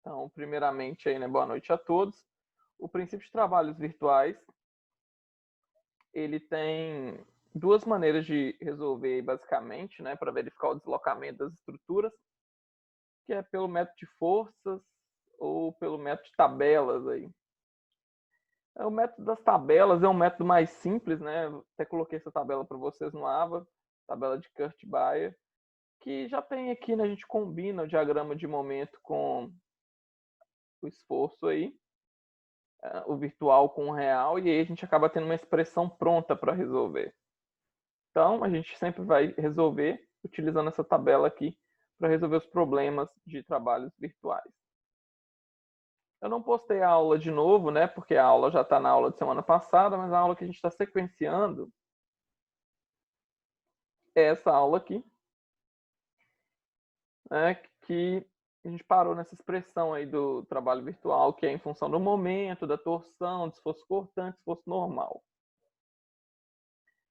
Então, primeiramente, aí, né, boa noite a todos. O princípio de trabalhos virtuais, ele tem duas maneiras de resolver, basicamente, né, para verificar o deslocamento das estruturas, que é pelo método de forças ou pelo método de tabelas aí. O método das tabelas é um método mais simples, né? Até coloquei essa tabela para vocês no AVA, tabela de Kurt-Baer, que já tem aqui, né? A gente combina o diagrama de momento com o esforço aí, o virtual com o real, e aí a gente acaba tendo uma expressão pronta para resolver. Então, a gente sempre vai resolver utilizando essa tabela aqui para resolver os problemas de trabalhos virtuais. Eu não postei a aula de novo, né? Porque a aula já está na aula de semana passada, mas a aula que a gente está sequenciando é essa aula aqui, né? Que a gente parou nessa expressão aí do trabalho virtual, que é em função do momento, da torção, do esforço cortante, esforço normal.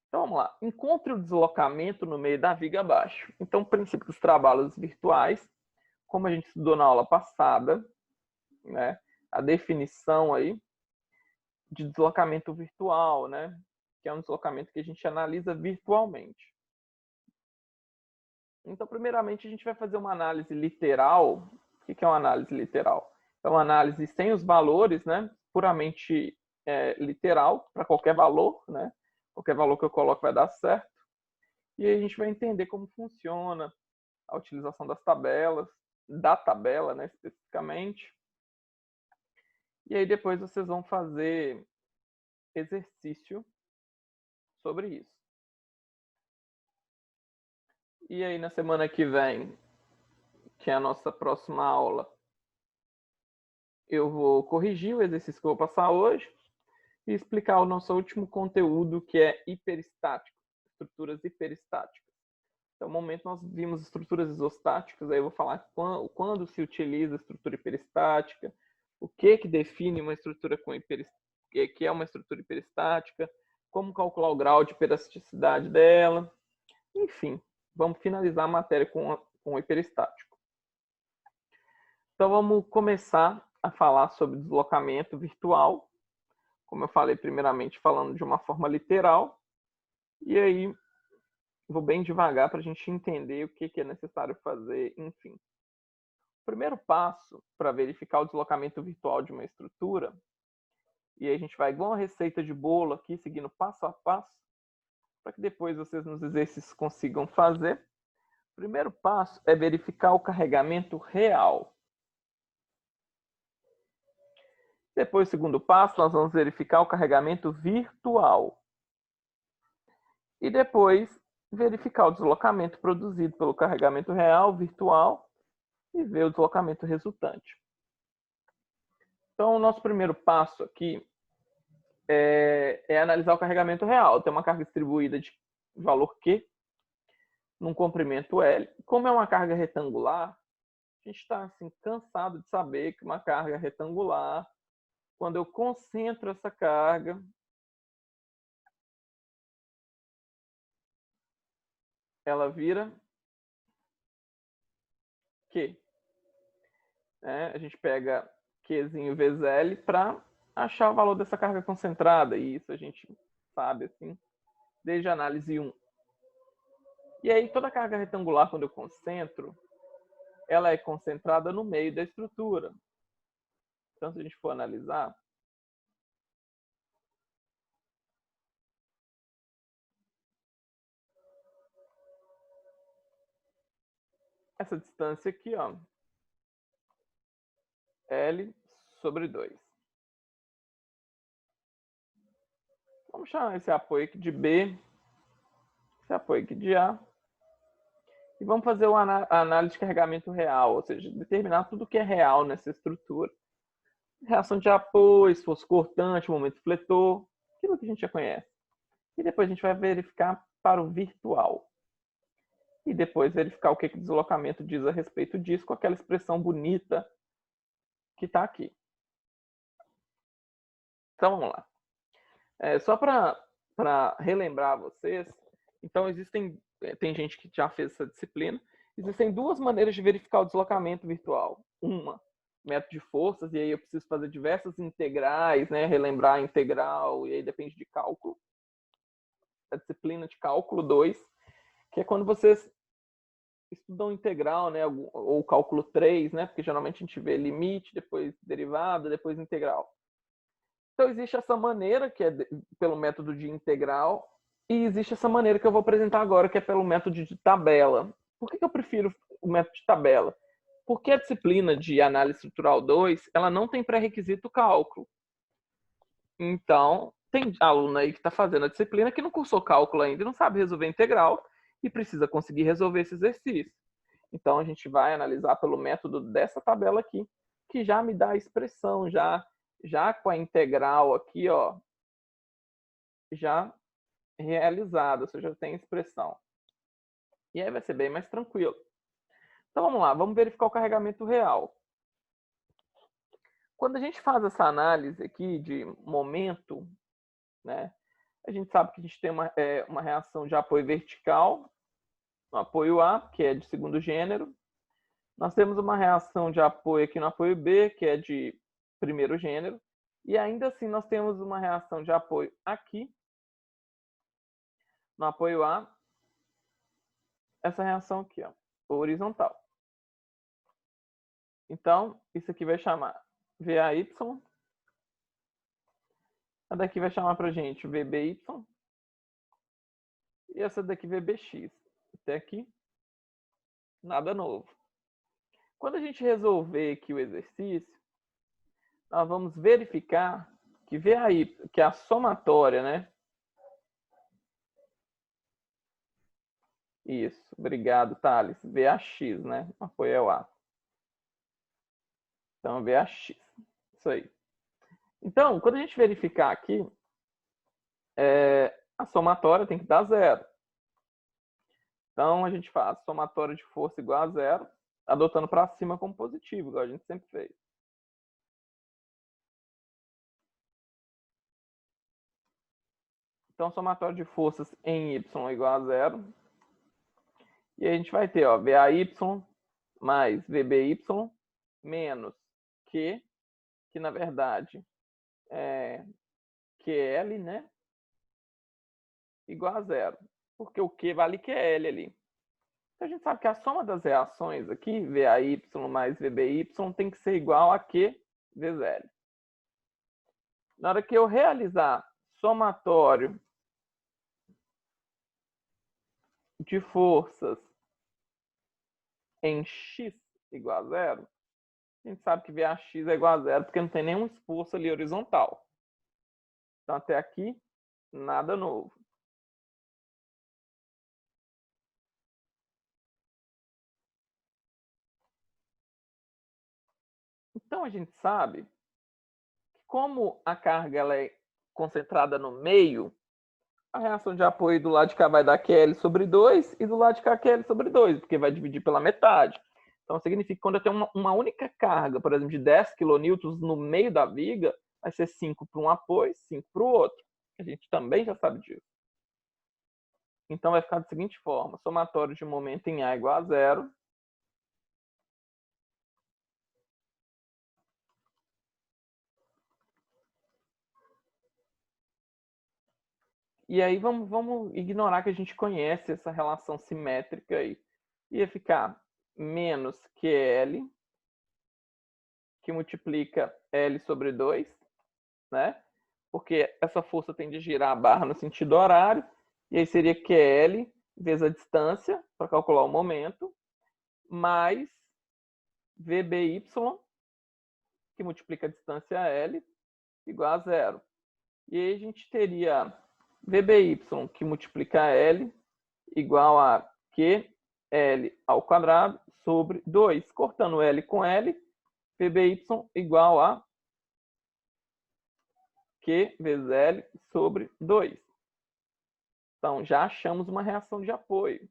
Então vamos lá. Encontre o deslocamento no meio da viga abaixo. Então, o princípio dos trabalhos virtuais, como a gente estudou na aula passada, né? A definição aí de deslocamento virtual, né? Que é um deslocamento que a gente analisa virtualmente. Então, primeiramente, a gente vai fazer uma análise literal. O que é uma análise literal? É uma análise sem os valores, né? Puramente literal, para qualquer valor, né? Qualquer valor que eu coloque vai dar certo. E aí a gente vai entender como funciona a utilização das tabelas, da tabela, né, especificamente. E aí depois vocês vão fazer exercício sobre isso. E aí na semana que vem, que é a nossa próxima aula, eu vou corrigir o exercício que eu vou passar hoje e explicar o nosso último conteúdo, que é hiperestático, estruturas hiperestáticas. Então, no momento nós vimos estruturas isostáticas, aí eu vou falar quando se utiliza a estrutura hiperestática, o que define uma estrutura que é uma estrutura hiperestática, como calcular o grau de hiperelasticidade dela, enfim, vamos finalizar a matéria com o hiperestático. Então vamos começar a falar sobre deslocamento virtual, como eu falei primeiramente falando de uma forma literal, e aí vou bem devagar para a gente entender o que é necessário fazer, enfim. O primeiro passo para verificar o deslocamento virtual de uma estrutura, e aí a gente vai igual uma receita de bolo aqui, seguindo passo a passo, para que depois vocês nos exercícios consigam fazer. O primeiro passo é verificar o carregamento real. Depois, o segundo passo, nós vamos verificar o carregamento virtual. E depois, verificar o deslocamento produzido pelo carregamento real, virtual, e ver o deslocamento resultante. Então, o nosso primeiro passo aqui é analisar o carregamento real. Tem uma carga distribuída de valor Q, num comprimento L. Como é uma carga retangular, a gente está assim, cansado de saber que uma carga retangular, quando eu concentro essa carga, ela vira Q. A gente pega Qzinho vezes L para achar o valor dessa carga concentrada. E isso a gente sabe assim, desde a análise 1. E aí, toda carga retangular, quando eu concentro, ela é concentrada no meio da estrutura. Então, se a gente for analisar, essa distância aqui, ó, L sobre 2. Vamos chamar esse apoio aqui de B, esse apoio aqui de A. E vamos fazer a análise de carregamento real, ou seja, determinar tudo que é real nessa estrutura. Reação de apoio, esforço cortante, momento fletor, aquilo que a gente já conhece. E depois a gente vai verificar para o virtual. E depois verificar o que o deslocamento diz a respeito disso, com aquela expressão bonita que está aqui. Então vamos lá. Só para relembrar vocês, então tem gente que já fez essa disciplina, existem duas maneiras de verificar o deslocamento virtual. Uma, método de forças, e aí eu preciso fazer diversas integrais, né? Relembrar a integral, e aí depende de cálculo. A disciplina de cálculo 2, que é quando vocês estudam integral, né? Ou cálculo 3, né? Porque geralmente a gente vê limite, depois derivada, depois integral. Então existe essa maneira, que é pelo método de integral, e existe essa maneira que eu vou apresentar agora, que é pelo método de tabela. Por que eu prefiro o método de tabela? Porque a disciplina de análise estrutural 2, ela não tem pré-requisito cálculo. Então, tem aluno aí que está fazendo a disciplina que não cursou cálculo ainda e não sabe resolver integral e precisa conseguir resolver esse exercício. Então, a gente vai analisar pelo método dessa tabela aqui, que já me dá a expressão, já com a integral aqui, ó, já realizada, ou seja, tem expressão. E aí vai ser bem mais tranquilo. Então, vamos lá, vamos verificar o carregamento real. Quando a gente faz essa análise aqui de momento, né, a gente sabe que a gente tem uma reação de apoio vertical, no apoio A, que é de segundo gênero. Nós temos uma reação de apoio aqui no apoio B, que é de primeiro gênero. E ainda assim, nós temos uma reação de apoio aqui, no apoio A, essa reação aqui, ó, horizontal. Então, isso aqui vai chamar VAY, a daqui vai chamar para a gente VBY, e essa daqui VBX. Até aqui, nada novo. Quando a gente resolver aqui o exercício, nós vamos verificar que VAY, que é a somatória, né? Isso, obrigado, Thales. VAX, né? Apoio é o A. Então, VAX. Isso aí. Então, quando a gente verificar aqui, a somatória tem que dar zero. Então, a gente faz somatória de força igual a zero, adotando para cima como positivo, igual a gente sempre fez. Então, somatória de forças em Y igual a zero. E aí a gente vai ter, ó, VAY mais VBY menos Q, que na verdade é QL, né? Igual a zero. Porque o Q vale QL ali. Então a gente sabe que a soma das reações aqui, VAY mais VBY, tem que ser igual a Q vezes L. Na hora que eu realizar somatório de forças em X igual a zero, a gente sabe que VAX é igual a zero porque não tem nenhum esforço ali horizontal. Então, até aqui, nada novo. Então, a gente sabe que como a carga ela é concentrada no meio, a reação de apoio do lado de cá vai dar QL sobre 2 e do lado de cá QL sobre 2, porque vai dividir pela metade. Então, significa que quando eu tenho uma única carga, por exemplo, de 10 kN no meio da viga, vai ser 5 para um apoio, 5 para o outro. A gente também já sabe disso. Então, vai ficar da seguinte forma. Somatório de momento em A igual a zero. E aí, vamos ignorar que a gente conhece essa relação simétrica aí. Ia ficar menos QL, que multiplica L sobre 2, né? Porque essa força tende a girar a barra no sentido horário, e aí seria QL vezes a distância, para calcular o momento, mais VBY, que multiplica a distância L, igual a zero. E aí a gente teria VBY, que multiplica L, igual a QL ao quadrado sobre 2. Cortando L com L, VBY igual a Q vezes L sobre 2. Então, já achamos uma reação de apoio.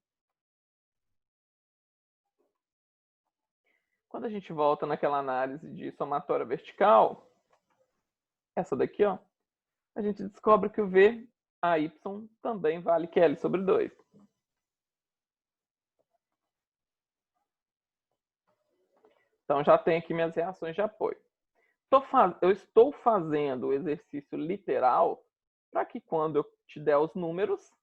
Quando a gente volta naquela análise de somatória vertical, essa daqui, ó, a gente descobre que o VAY também vale QL sobre 2. Então, já tem aqui minhas reações de apoio. Eu estou fazendo o exercício literal para que quando eu te der os números,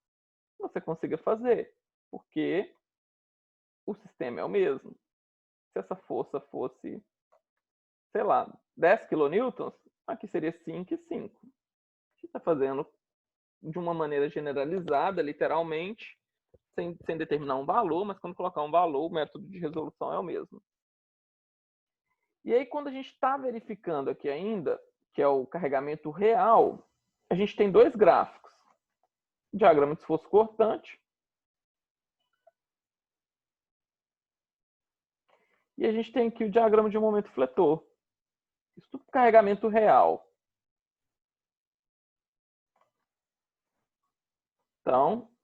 você consiga fazer, porque o sistema é o mesmo. Se essa força fosse, sei lá, 10 quilonewtons, aqui seria 5 e 5. A gente está fazendo de uma maneira generalizada, literalmente, sem determinar um valor, mas quando colocar um valor, o método de resolução é o mesmo. E aí, quando a gente está verificando aqui ainda, que é o carregamento real, a gente tem dois gráficos. Diagrama de esforço cortante. E a gente tem aqui o diagrama de momento fletor. Isso tudo carregamento real. Então,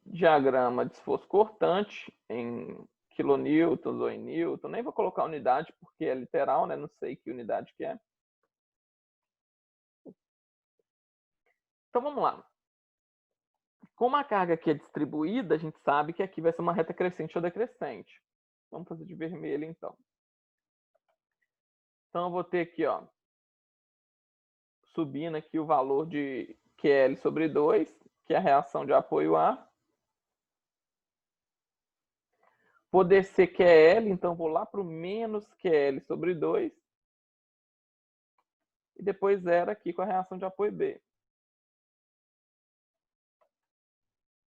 diagrama de esforço cortante em quilonewtons ou em newton. Nem vou colocar unidade porque é literal, né? Não sei que unidade que é. Então, vamos lá. Como a carga aqui é distribuída, a gente sabe que aqui vai ser uma reta crescente ou decrescente. Vamos fazer de vermelho, então. Então, eu vou ter aqui, ó, subindo aqui o valor de QL sobre 2, que é a reação de apoio A. Vou descer QL, então vou lá para o menos QL sobre 2. E depois zero aqui com a reação de apoio B.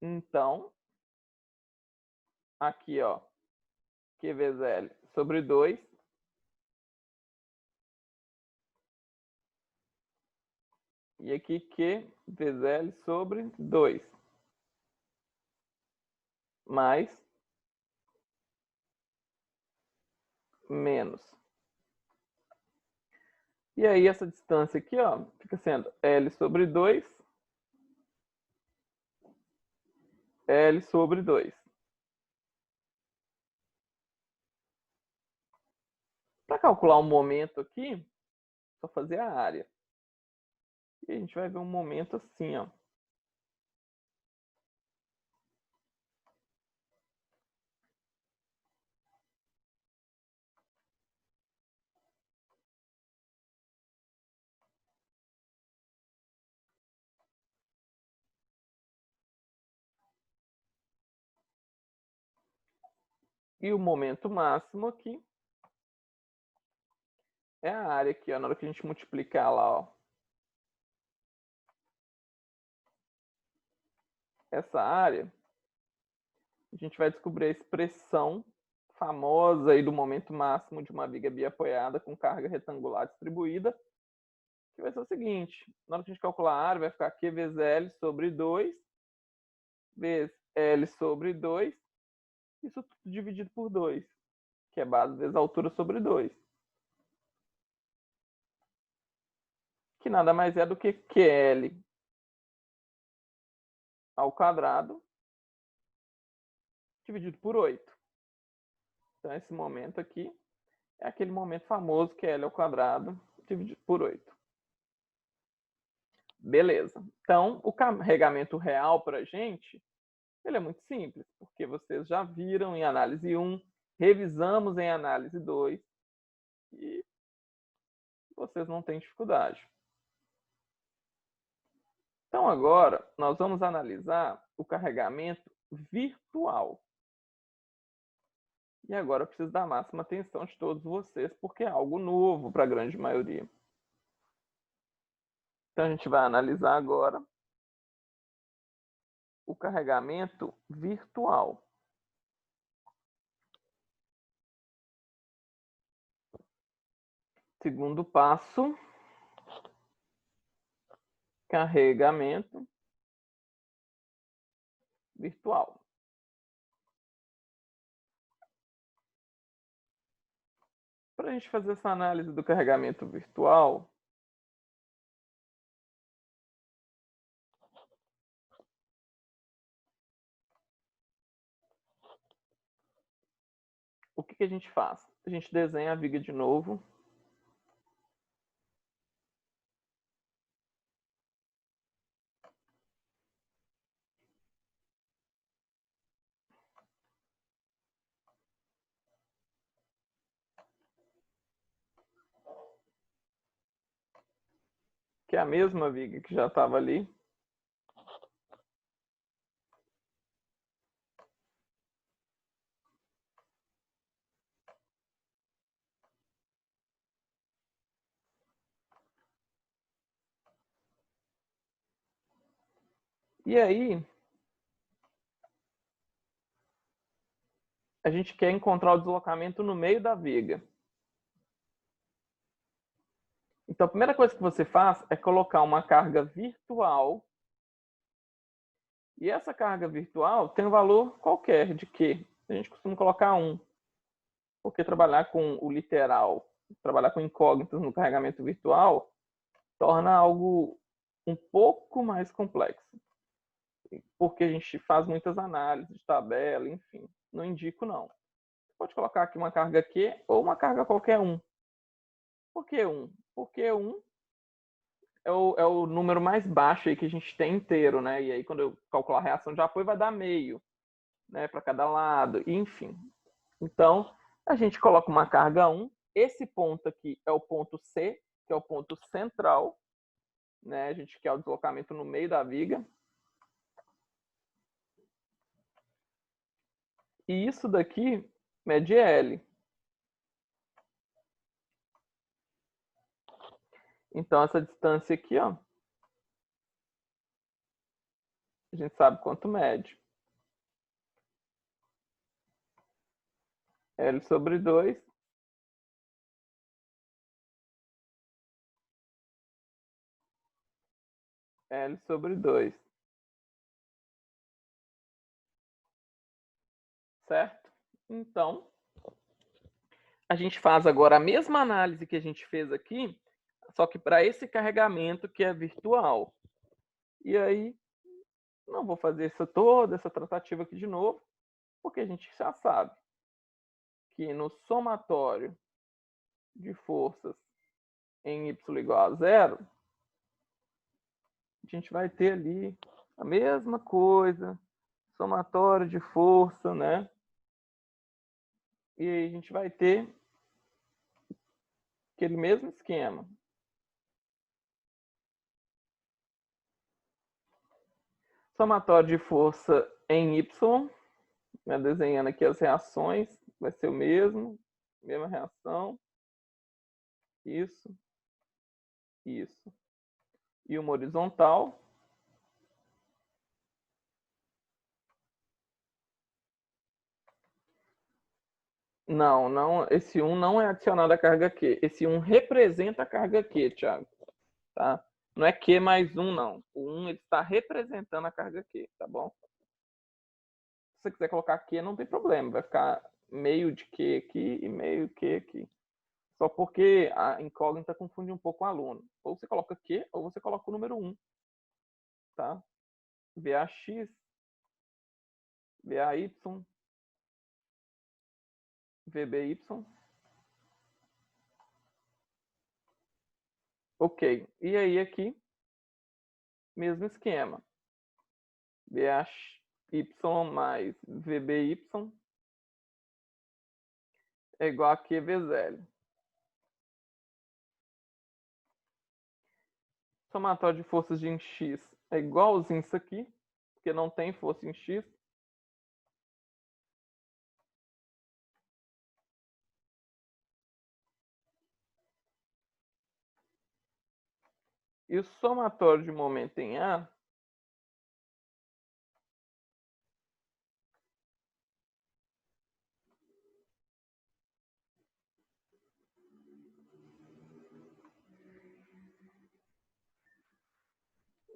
Então, aqui, ó, Q vezes L sobre 2. E aqui Q vezes L sobre 2. Mais menos. E aí essa distância aqui, ó, fica sendo L sobre 2, L sobre 2. Para calcular o momento aqui, só fazer a área. E a gente vai ver um momento assim, ó. E o momento máximo aqui é a área aqui, ó, na hora que a gente multiplicar lá, ó, essa área, a gente vai descobrir a expressão famosa aí do momento máximo de uma viga biapoiada com carga retangular distribuída, que vai ser o seguinte, na hora que a gente calcular a área, vai ficar Q vezes L sobre 2, vezes L sobre 2, isso tudo dividido por 2, que é base vezes altura sobre 2. Que nada mais é do que QL ao quadrado dividido por 8. Então, esse momento aqui é aquele momento famoso que é L ao quadrado dividido por 8. Beleza. Então, o carregamento real para a gente, ele é muito simples, porque vocês já viram em análise 1, revisamos em análise 2, e vocês não têm dificuldade. Então, agora, nós vamos analisar o carregamento virtual. E agora eu preciso dar a máxima atenção de todos vocês, porque é algo novo para a grande maioria. Então, a gente vai analisar agora o carregamento virtual. Segundo passo, carregamento virtual. Para a gente fazer essa análise do carregamento virtual, o que a gente faz? A gente desenha a viga de novo. que é a mesma viga que já estava ali. E aí, a gente quer encontrar o deslocamento no meio da viga. Então, a primeira coisa que você faz é colocar uma carga virtual. E essa carga virtual tem um valor qualquer de Q. A gente costuma colocar 1. Porque trabalhar com o literal, trabalhar com incógnitas no carregamento virtual, torna algo um pouco mais complexo. Porque a gente faz muitas análises de tabela, enfim. Não indico, não. Você pode colocar aqui uma carga Q ou uma carga qualquer 1. Por que 1? Porque 1 é o número mais baixo aí que a gente tem inteiro, né? E aí, quando eu calcular a reação de apoio, vai dar meio, né? Para cada lado, enfim. Então, a gente coloca uma carga 1. Esse ponto aqui é o ponto C, que é o ponto central, né? A gente quer o deslocamento no meio da viga. E isso daqui mede L. Então, essa distância aqui, ó, a gente sabe quanto mede. L sobre 2. L sobre 2. Certo? Então, a gente faz agora a mesma análise que a gente fez aqui, só que para esse carregamento que é virtual. E aí, não vou fazer toda essa tratativa aqui de novo, porque a gente já sabe que no somatório de forças em y igual a 0, a gente vai ter ali a mesma coisa, somatório de força, né? E aí a gente vai ter aquele mesmo esquema. Somatório de força em y, né? Desenhando aqui as reações, vai ser o mesmo, mesma reação. Isso, isso. E uma horizontal. Não, esse 1 não é adicionado à carga Q. Esse 1 representa a carga Q, Thiago. Tá? Não é Q mais 1, não. O 1 ele está representando a carga Q, tá bom? Se você quiser colocar Q, não tem problema. Vai ficar meio de Q aqui e meio Q aqui. Só porque a incógnita confunde um pouco o aluno. Ou você coloca Q, ou você coloca o número 1. Tá? VAX, VAY, VBY. Ok. E aí aqui, mesmo esquema. VHY mais VBY é igual a Q vezes L. Somatório de forças em X é igualzinho isso aqui, porque não tem força em X. E o somatório de momento em A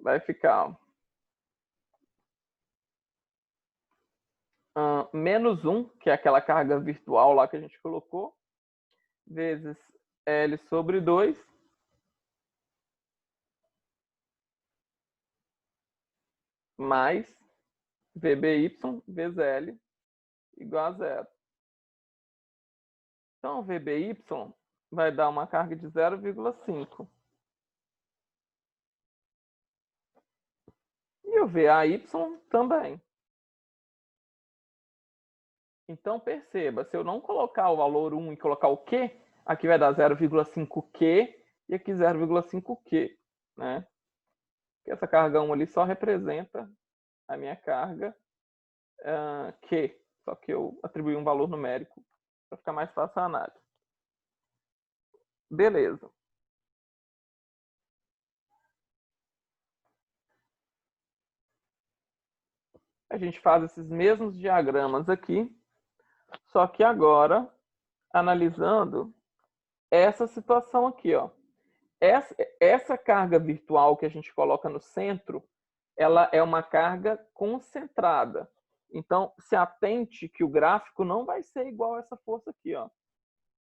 vai ficar menos 1, que é aquela carga virtual lá que a gente colocou, vezes L sobre 2, mais VBY vezes L igual a 0. Então, o VBY vai dar uma carga de 0,5. E o VAY também. Então, perceba, se eu não colocar o valor 1 e colocar o Q, aqui vai dar 0,5Q e aqui 0,5Q. né? Que essa carga 1 ali só representa a minha carga Q, só que eu atribuí um valor numérico para ficar mais fácil a análise. Beleza. A gente faz esses mesmos diagramas aqui, só que agora analisando essa situação aqui, ó. Essa carga virtual que a gente coloca no centro, ela é uma carga concentrada. Então, se atente que o gráfico não vai ser igual a essa força aqui, ó.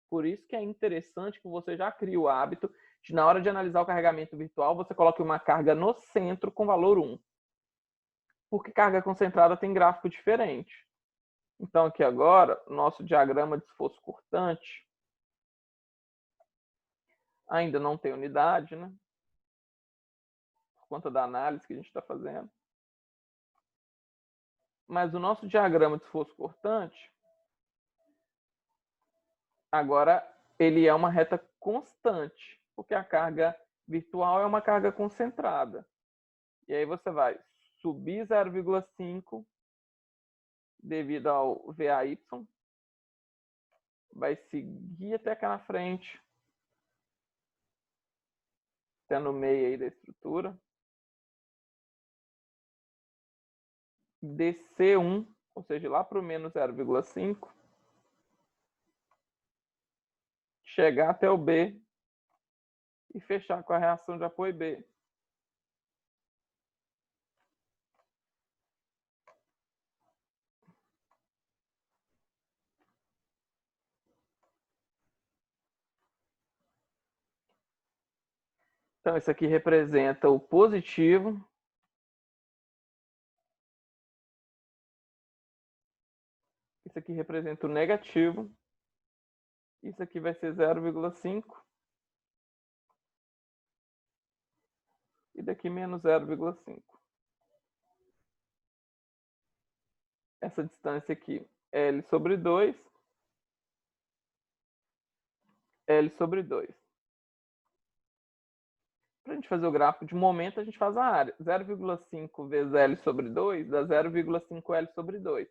Por isso que é interessante que você já crie o hábito de, na hora de analisar o carregamento virtual, você coloque uma carga no centro com valor 1. Porque carga concentrada tem gráfico diferente. Então, aqui agora, nosso diagrama de esforço cortante ainda não tem unidade, né? Por conta da análise que a gente está fazendo. Mas o nosso diagrama de esforço cortante, agora, ele é uma reta constante, porque a carga virtual é uma carga concentrada. E aí você vai subir 0,5 devido ao VAY, vai seguir até cá na frente, até no meio aí da estrutura, descer 1, ou seja, lá para o menos 0,5, chegar até o B e fechar com a reação de apoio B. Então, isso aqui representa o positivo. Isso aqui representa o negativo. Isso aqui vai ser 0,5. E daqui menos 0,5. Essa distância aqui, L sobre 2. L sobre 2. Para a gente fazer o gráfico de momento, a gente faz a área. 0,5 vezes L sobre 2 dá 0,5 L sobre 2.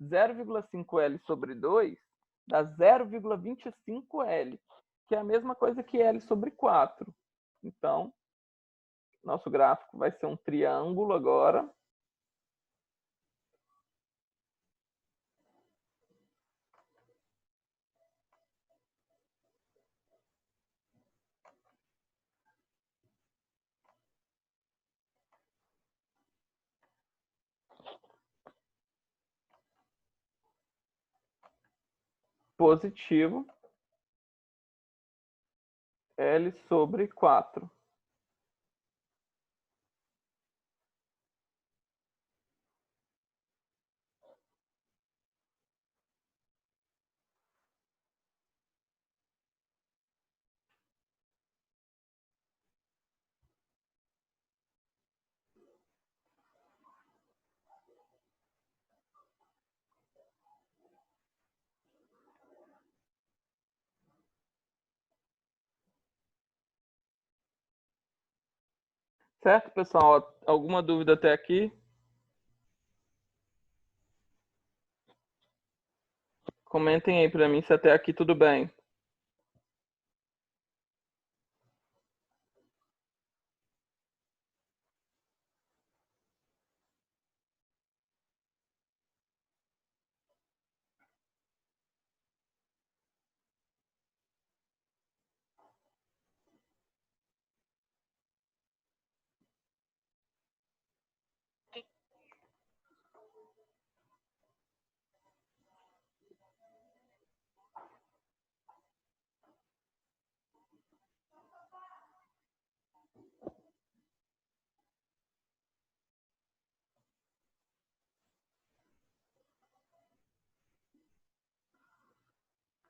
0,5 L sobre 2 dá 0,25 L, que é a mesma coisa que L sobre 4. Então, nosso gráfico vai ser um triângulo agora. Positivo, L sobre 4. Certo, pessoal? Alguma dúvida até aqui? Comentem aí para mim se até aqui tudo bem.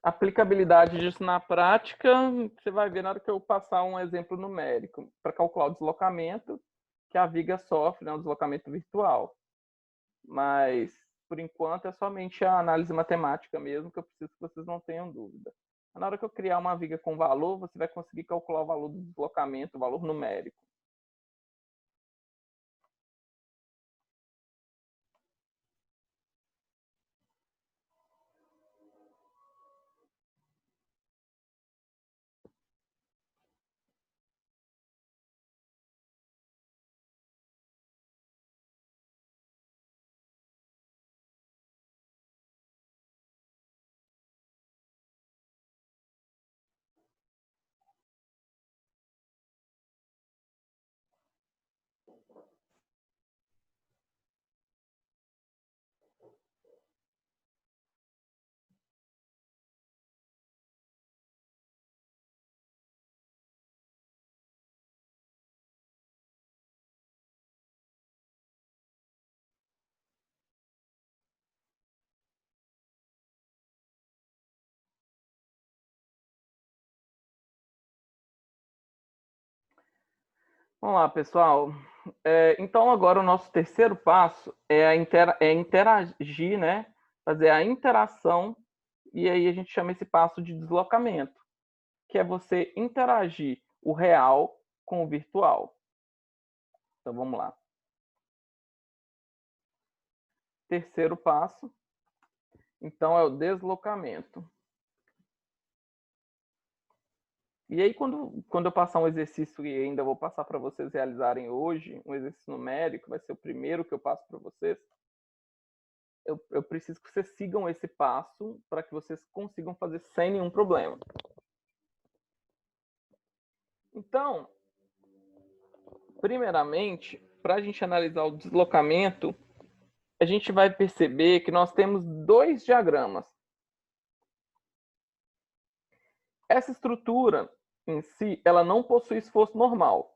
Aplicabilidade disso na prática, você vai ver na hora que eu passar um exemplo numérico para calcular o deslocamento que a viga sofre, né, o deslocamento virtual. Mas, por enquanto, é somente a análise matemática mesmo, que eu preciso que vocês não tenham dúvida. Na hora que eu criar uma viga com valor, você vai conseguir calcular o valor do deslocamento, o valor numérico. Vamos lá, pessoal. Então, agora o nosso terceiro passo é interagir, né? Fazer a interação, e aí a gente chama esse passo de deslocamento, que é você interagir o real com o virtual. Então, vamos lá. Terceiro passo, então, é o deslocamento. E aí, quando eu passar um exercício, e ainda vou passar para vocês realizarem hoje, um exercício numérico, vai ser o primeiro que eu passo para vocês, eu preciso que vocês sigam esse passo para que vocês consigam fazer sem nenhum problema. Então, primeiramente, para a gente analisar o deslocamento, a gente vai perceber que nós temos dois diagramas. Essa estrutura em si, ela não possui esforço normal,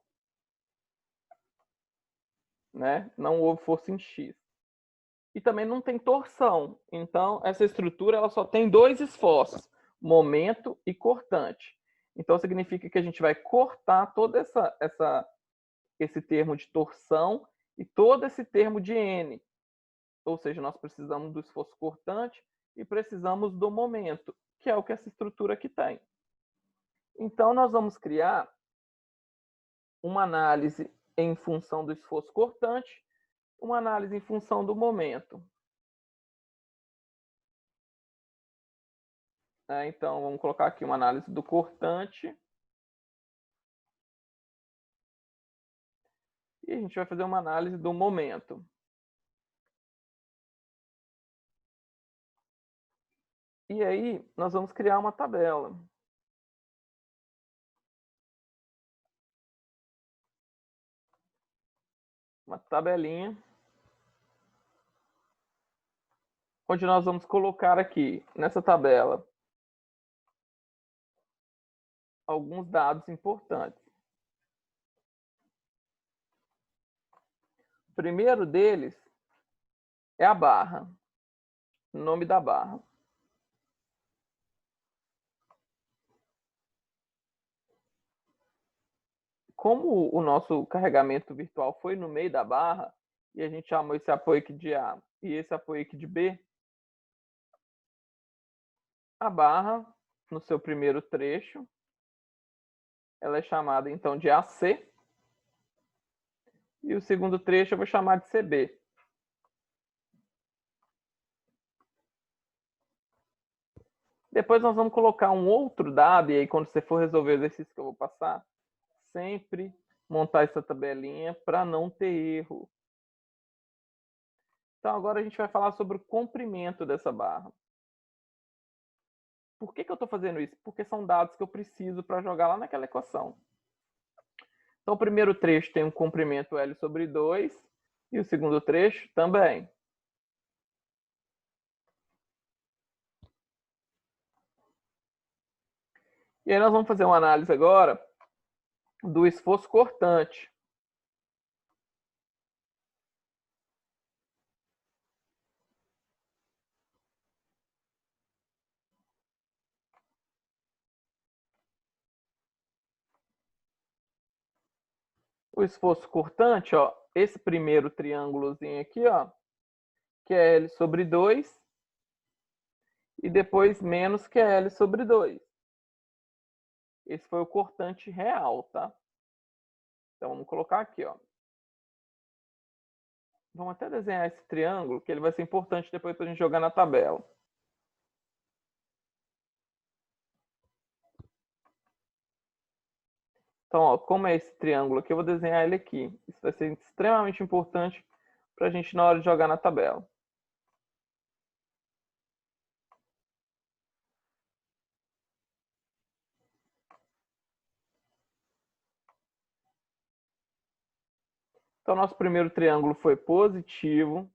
né? Não houve força em X. E também não tem torção. Então, essa estrutura ela só tem dois esforços, momento e cortante. Então, significa que a gente vai cortar todo esse termo de torção e todo esse termo de N. Ou seja, nós precisamos do esforço cortante e precisamos do momento, que é o que essa estrutura aqui tem. Então, nós vamos criar uma análise em função do esforço cortante, uma análise em função do momento. Então, vamos colocar aqui uma análise do cortante. E a gente vai fazer uma análise do momento. E aí, nós vamos criar uma tabela. Uma tabelinha. Onde nós vamos colocar aqui, nessa tabela, alguns dados importantes. O primeiro deles é a barra. O nome da barra. Como o nosso carregamento virtual foi no meio da barra, e a gente chamou esse apoio aqui de A e esse apoio aqui de B, a barra, no seu primeiro trecho, ela é chamada então de AC, e o segundo trecho eu vou chamar de CB. Depois nós vamos colocar um outro dado, e aí quando você for resolver o exercício que eu vou passar, sempre montar essa tabelinha para não ter erro. Então agora a gente vai falar sobre o comprimento dessa barra. Por que eu estou fazendo isso? Porque são dados que eu preciso para jogar lá naquela equação. Então o primeiro trecho tem um comprimento L sobre 2, e o segundo trecho também. E aí nós vamos fazer uma análise agora do esforço cortante. O esforço cortante, ó, esse primeiro triângulozinho aqui, ó, que é L sobre 2, e depois menos que é L sobre 2. Esse foi o cortante real, tá? Então vamos colocar aqui, ó. Vamos até desenhar esse triângulo, que ele vai ser importante depois para a gente jogar na tabela. Então, ó, como é esse triângulo aqui, eu vou desenhar ele aqui. Isso vai ser extremamente importante para a gente na hora de jogar na tabela. Então, nosso primeiro triângulo foi positivo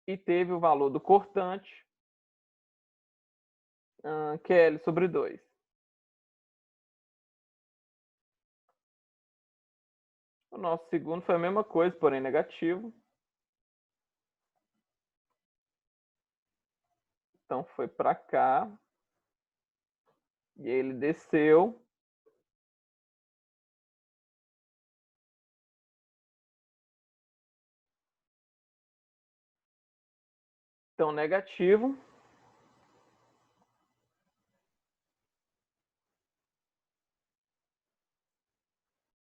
e teve o valor do cortante, que é L sobre 2. O nosso segundo foi a mesma coisa, porém negativo. Então, foi para cá. E ele desceu. Então, negativo.